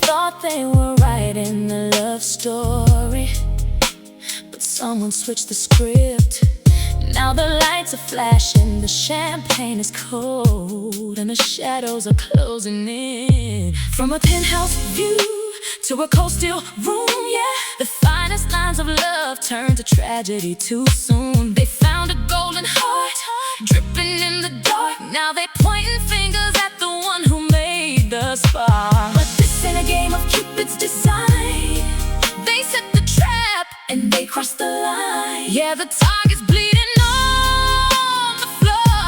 thought they were writing a love story, but someone switched the script. Now the lights are flashing, the champagne is cold, and the shadows are closing in. From a penthouse view to a cold steel room, yeah, the finest lines of love turned to tragedy too soon. They found a golden heart dripping in the dark. Now they pointing fingers at the one who made the spark. But this ain't a game of Cupid's design. They set the trap and they crossed the line. Yeah, the target's bleeding on the floor,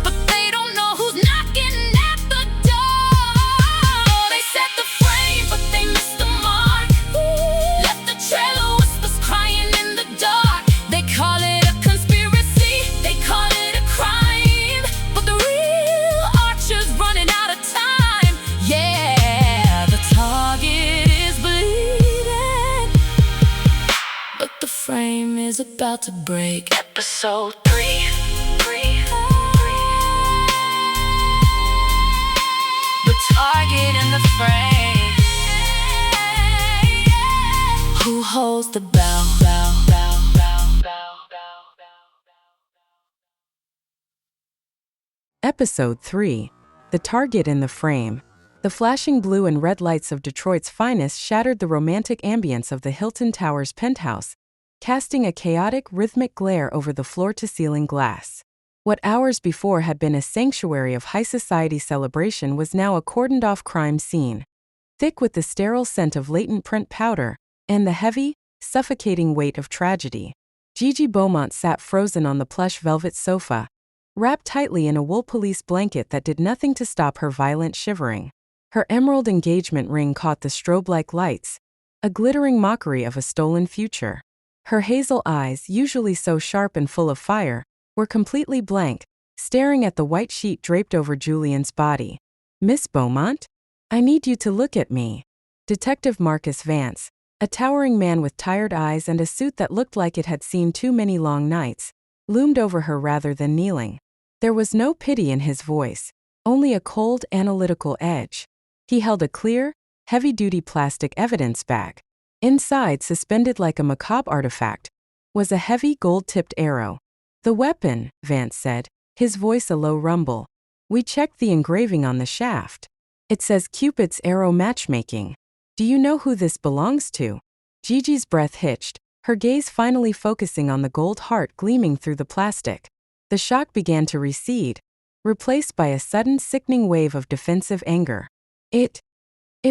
but they don't know who's knocking at the door. They set the frame, but they missed the mark. Left the trail of whispers crying in the dark. They call it a conspiracy, they call it a crime, but the real archer's running out of time. Yeah, the target is bleeding, but the frame is about to break. Episode 3. The target in the frame. Who holds the bell? Episode 3. The Target in the Frame. The flashing blue and red lights of Detroit's finest shattered the romantic ambience of the Hilton Towers penthouse, casting a chaotic, rhythmic glare over the floor-to-ceiling glass. What hours before had been a sanctuary of high society celebration was now a cordoned-off crime scene. Thick with the sterile scent of latent print powder and the heavy, suffocating weight of tragedy, Gigi Beaumont sat frozen on the plush velvet sofa, wrapped tightly in a wool police blanket that did nothing to stop her violent shivering. Her emerald engagement ring caught the strobe-like lights, a glittering mockery of a stolen future. Her hazel eyes, usually so sharp and full of fire, were completely blank, staring at the white sheet draped over Julian's body. "Miss Beaumont? I need you to look at me." Detective Marcus Vance, a towering man with tired eyes and a suit that looked like it had seen too many long nights, loomed over her rather than kneeling. There was no pity in his voice, only a cold, analytical edge. He held a clear, heavy-duty plastic evidence bag. Inside, suspended like a macabre artifact, was a heavy, gold-tipped arrow. "The weapon," Vance said, his voice a low rumble. "We checked the engraving on the shaft. It says Cupid's arrow matchmaking. Do you know who this belongs to?" Gigi's breath hitched, her gaze finally focusing on the gold heart gleaming through the plastic. The shock began to recede, replaced by a sudden sickening wave of defensive anger. It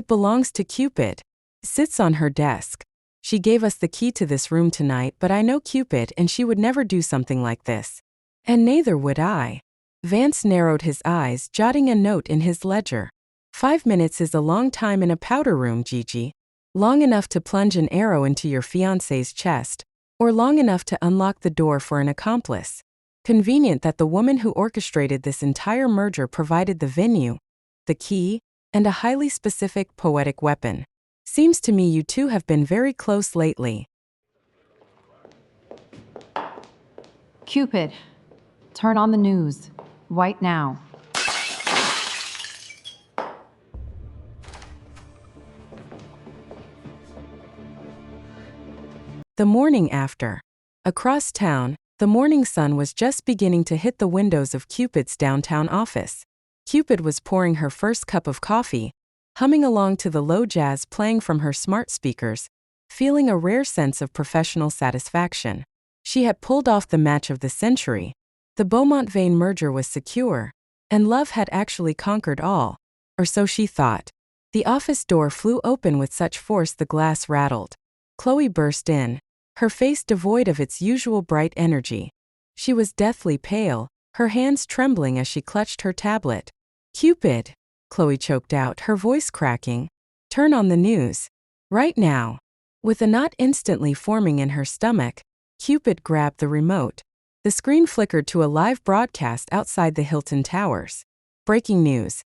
belongs to Cupid. Sits on her desk. She gave us the key to this room tonight, but I know Cupid and she would never do something like this. And neither would I." Vance narrowed his eyes, jotting a note in his ledger. 5 minutes is a long time in a powder room, Gigi. Long enough to plunge an arrow into your fiancé's chest, or long enough to unlock the door for an accomplice. Convenient that the woman who orchestrated this entire merger provided the venue, the key, and a highly specific, poetic weapon. Seems to me you two have been very close lately. Cupid, turn on the news. Right now. The morning after. Across town, the morning sun was just beginning to hit the windows of Cupid's downtown office. Cupid was pouring her first cup of coffee, humming along to the low jazz playing from her smart speakers, feeling a rare sense of professional satisfaction. She had pulled off the match of the century. The Beaumont-Vane merger was secure, and love had actually conquered all, or so she thought. The office door flew open with such force the glass rattled. Chloe burst in, her face devoid of its usual bright energy. She was deathly pale, her hands trembling as she clutched her tablet. "Cupid," Chloe choked out, her voice cracking. "Turn on the news. Right now." With a knot instantly forming in her stomach, Cupid grabbed the remote. The screen flickered to a live broadcast outside the Hilton Towers. Breaking news.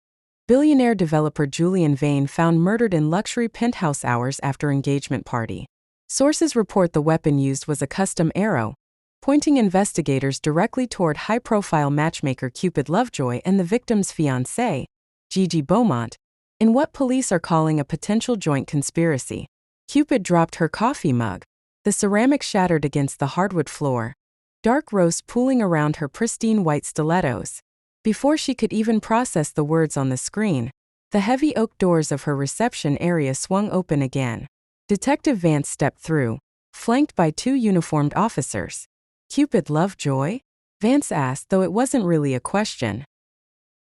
Billionaire developer Julian Vane found murdered in luxury penthouse hours after engagement party. Sources report the weapon used was a custom arrow, pointing investigators directly toward high-profile matchmaker Cupid Lovejoy and the victim's fiancé, Gigi Beaumont, in what police are calling a potential joint conspiracy. Cupid dropped her coffee mug. The ceramic shattered against the hardwood floor, dark roast pooling around her pristine white stilettos. Before she could even process the words on the screen, the heavy oak doors of her reception area swung open again. Detective Vance stepped through, flanked by 2 uniformed officers. "Cupid Lovejoy?" Vance asked, though it wasn't really a question.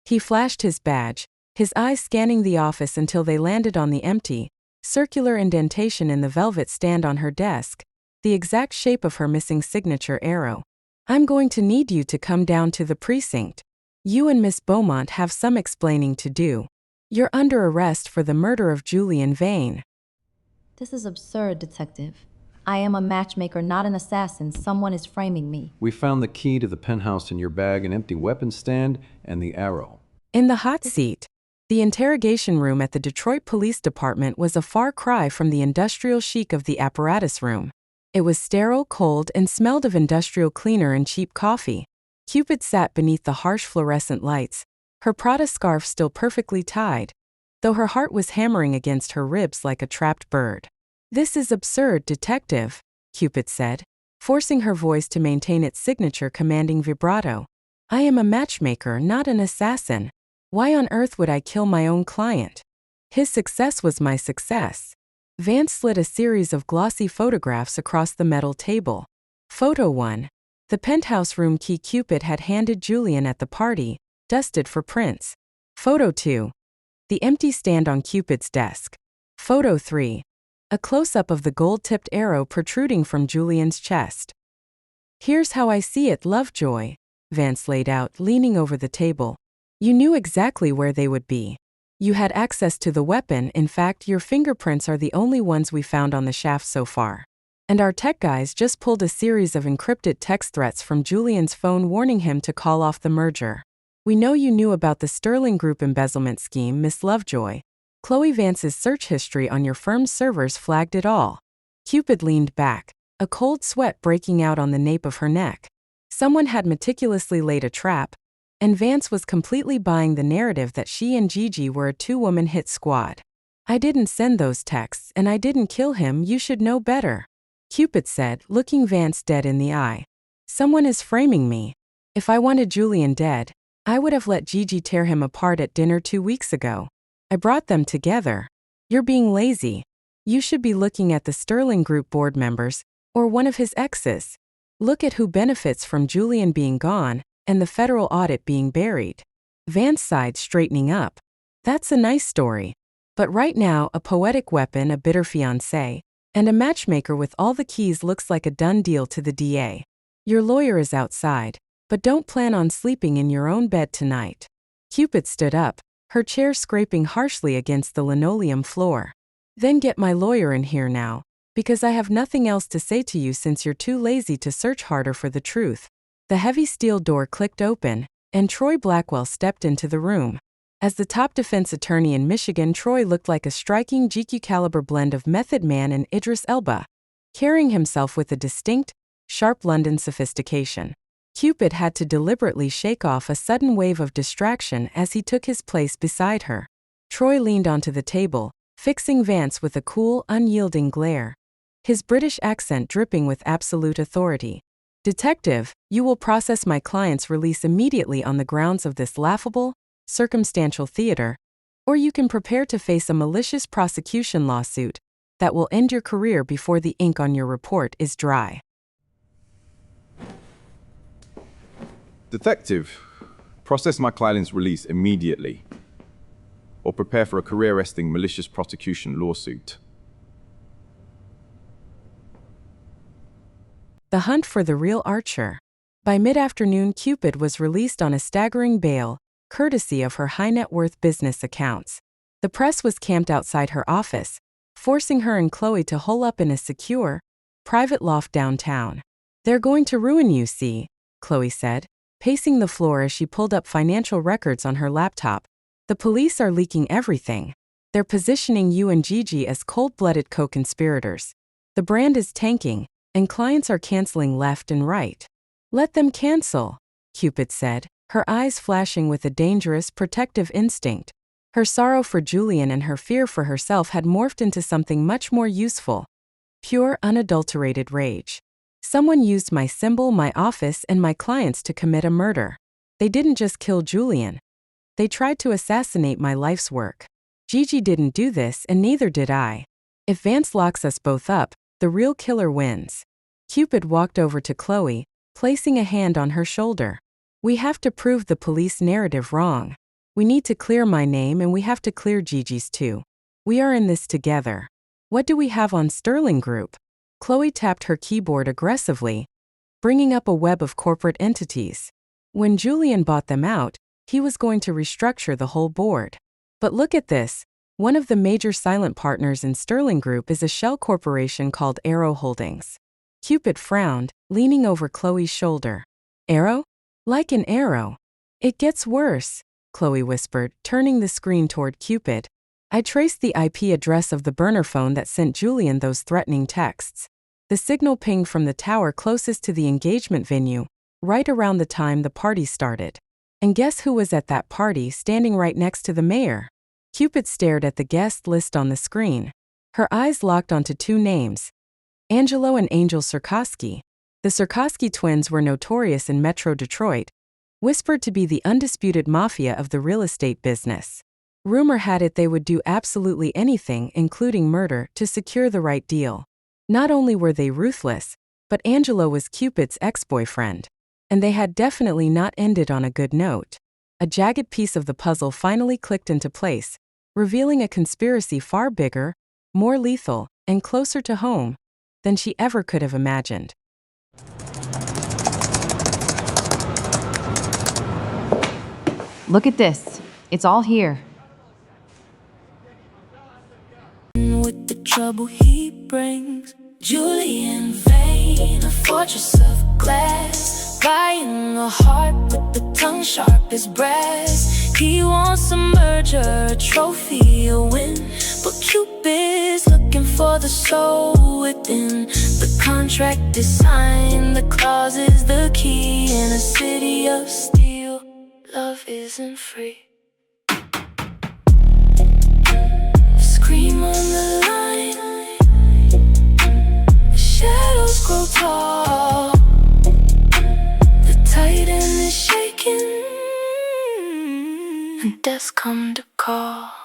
He flashed his badge, his eyes scanning the office until they landed on the empty, circular indentation in the velvet stand on her desk, the exact shape of her missing signature arrow. "I'm going to need you to come down to the precinct. You and Miss Beaumont have some explaining to do. You're under arrest for the murder of Julian Vane." This is absurd, Detective. I am a matchmaker, not an assassin. Someone is framing me. We found the key to the penthouse in your bag, an empty weapons stand, and the arrow. In the hot seat, the interrogation room at the Detroit Police Department was a far cry from the industrial chic of the apparatus room. It was sterile, cold, and smelled of industrial cleaner and cheap coffee. Cupid sat beneath the harsh fluorescent lights, her Prada scarf still perfectly tied, though her heart was hammering against her ribs like a trapped bird. "This is absurd, Detective," Cupid said, forcing her voice to maintain its signature commanding vibrato. "I am a matchmaker, not an assassin. Why on earth would I kill my own client? His success was my success." Vance slid a series of glossy photographs across the metal table. Photo 1. The penthouse room key Cupid had handed Julian at the party, dusted for prints. Photo 2. The empty stand on Cupid's desk. Photo 3. A close-up of the gold-tipped arrow protruding from Julian's chest. "Here's how I see it, Lovejoy," Vance laid out, leaning over the table. "You knew exactly where they would be. You had access to the weapon. In fact, your fingerprints are the only ones we found on the shaft so far. And our tech guys just pulled a series of encrypted text threats from Julian's phone warning him to call off the merger. We know you knew about the Sterling Group embezzlement scheme, Miss Lovejoy. Chloe Vance's search history on your firm's servers flagged it all." Cupid leaned back, a cold sweat breaking out on the nape of her neck. Someone had meticulously laid a trap, and Vance was completely buying the narrative that she and Gigi were a 2-woman hit squad. "I didn't send those texts, and I didn't kill him. You should know better," Cupid said, looking Vance dead in the eye. "Someone is framing me. If I wanted Julian dead, I would have let Gigi tear him apart at dinner 2 weeks ago. I brought them together. You're being lazy. You should be looking at the Sterling Group board members, or one of his exes. Look at who benefits from Julian being gone, and the federal audit being buried." Vance sighed, straightening up. "That's a nice story. But right now, a poetic weapon, a bitter fiancé, and a matchmaker with all the keys looks like a done deal to the DA. Your lawyer is outside, but don't plan on sleeping in your own bed tonight." Cupid stood up, her chair scraping harshly against the linoleum floor. "Then get my lawyer in here now, because I have nothing else to say to you since you're too lazy to search harder for the truth." The heavy steel door clicked open, and Troy Blackwell stepped into the room. As the top defense attorney in Michigan, Troy looked like a striking GQ-caliber blend of Method Man and Idris Elba, carrying himself with a distinct, sharp London sophistication. Cupid had to deliberately shake off a sudden wave of distraction as he took his place beside her. Troy leaned onto the table, fixing Vance with a cool, unyielding glare, his British accent dripping with absolute authority. "Detective, you will process my client's release immediately on the grounds of this laughable, circumstantial theater, or you can prepare to face a malicious prosecution lawsuit that will end your career before the ink on your report is dry." Detective, process my client's release immediately, or prepare for a career-arresting malicious prosecution lawsuit. The hunt for the real Archer. By mid-afternoon, Cupid was released on a staggering bail, courtesy of her high-net-worth business accounts. The press was camped outside her office, forcing her and Chloe to hole up in a secure, private loft downtown. "They're going to ruin you, see," Chloe said, pacing the floor as she pulled up financial records on her laptop. "The police are leaking everything. They're positioning you and Gigi as cold-blooded co-conspirators. The brand is tanking, and clients are canceling left and right." "Let them cancel," Cupid said, her eyes flashing with a dangerous, protective instinct. Her sorrow for Julian and her fear for herself had morphed into something much more useful. Pure, unadulterated rage. Someone used my symbol, my office, and my clients to commit a murder. They didn't just kill Julian. They tried to assassinate my life's work. Gigi didn't do this, and neither did I. If Vance locks us both up, the real killer wins. Cupid walked over to Chloe, placing a hand on her shoulder. We have to prove the police narrative wrong. We need to clear my name, and we have to clear Gigi's too. We are in this together. What do we have on Sterling Group? Chloe tapped her keyboard aggressively, bringing up a web of corporate entities. When Julian bought them out, he was going to restructure the whole board. But look at this. One of the major silent partners in Sterling Group is a shell corporation called Arrow Holdings. Cupid frowned, leaning over Chloe's shoulder. Arrow? Like an arrow. It gets worse, Chloe whispered, turning the screen toward Cupid. I traced the IP address of the burner phone that sent Julian those threatening texts. The signal pinged from the tower closest to the engagement venue, right around the time the party started. And guess who was at that party, standing right next to the mayor? Cupid stared at the guest list on the screen. Her eyes locked onto two names: Angelo and Angel Sirkowski. The Sirkowski twins were notorious in Metro Detroit, whispered to be the undisputed mafia of the real estate business. Rumor had it they would do absolutely anything, including murder, to secure the right deal. Not only were they ruthless, but Angelo was Cupid's ex-boyfriend. And they had definitely not ended on a good note. A jagged piece of the puzzle finally clicked into place, revealing a conspiracy far bigger, more lethal, and closer to home than she ever could have imagined. Look at this. It's all here. With the trouble he brings, Julian Vane, a fortress of glass, buying a heart with the tongue sharp as brass. He wants a merger, a trophy, a win, but Cupid's looking for the soul within. The contract is signed, the clause is the key. In a city of steel, love isn't free. Scream on the line, the shadows grow tall, the titan is shaking, and death's come to call.